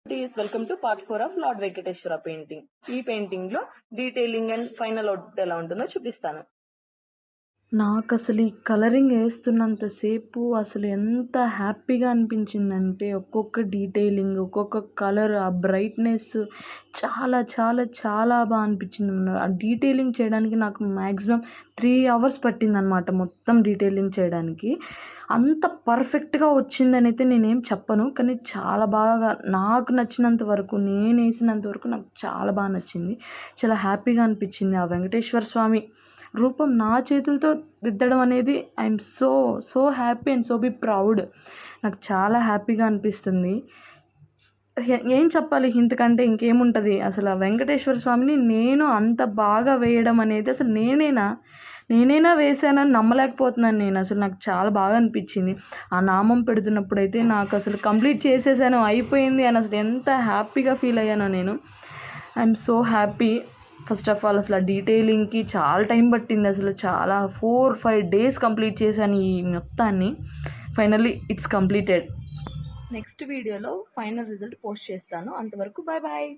Welcome to part 4 of lord Venkateswara painting. ఈ painting లో detailing and final output ఎలా ఉంటుందో చూపిస్తాను. నాకు అసలు ఈ కలరింగ్ వేస్తున్నంతసేపు అసలు ఎంత హ్యాపీగా అనిపించిందంటే, ఒక్కొక్క డీటెయిలింగ్, ఒక్కొక్క కలర్, ఆ బ్రైట్నెస్ చాలా చాలా చాలా బాగా అనిపించింది. ఆ డీటెయిలింగ్ చేయడానికి నాకు మ్యాక్సిమం 3 hours పట్టిందనమాట మొత్తం డీటెయిలింగ్ చేయడానికి. అంత పర్ఫెక్ట్గా వచ్చిందని అయితే నేనేం చెప్పను, కానీ చాలా బాగా నాకు నచ్చినంత వరకు, నేను వేసినంత వరకు నాకు చాలా బాగా నచ్చింది. చాలా హ్యాపీగా అనిపించింది. ఆ వెంకటేశ్వర స్వామి రూపం నా చేతులతో దిద్దడం అనేది I'm so so happy and so proud. నాకు చాలా హ్యాపీగా అనిపిస్తుంది. ఏం చెప్పాలి ఇంతకంటే ఇంకేముంటుంది. అసలు ఆ వెంకటేశ్వర స్వామిని నేను అంత బాగా వేయడం అనేది అసలు నేనైనా వేసానని నమ్మలేకపోతున్నాను నేను. అసలు నాకు చాలా బాగా అనిపించింది. ఆ నామం పెడుతున్నప్పుడైతే నాకు అసలు కంప్లీట్ చేసేసాను, అయిపోయింది అని అసలు ఎంత హ్యాపీగా ఫీల్ అయ్యానో నేను. I'm so happy. First of all అసలు ఆ డీటెయిలింగ్కి చాలా టైం పట్టింది. అసలు చాలా 4-5 days కంప్లీట్ చేశాను ఈ మొత్తాన్ని. Finally it's completed. నెక్స్ట్ వీడియోలో ఫైనల్ రిజల్ట్ పోస్ట్ చేస్తాను. అంతవరకు బాయ్ బాయ్.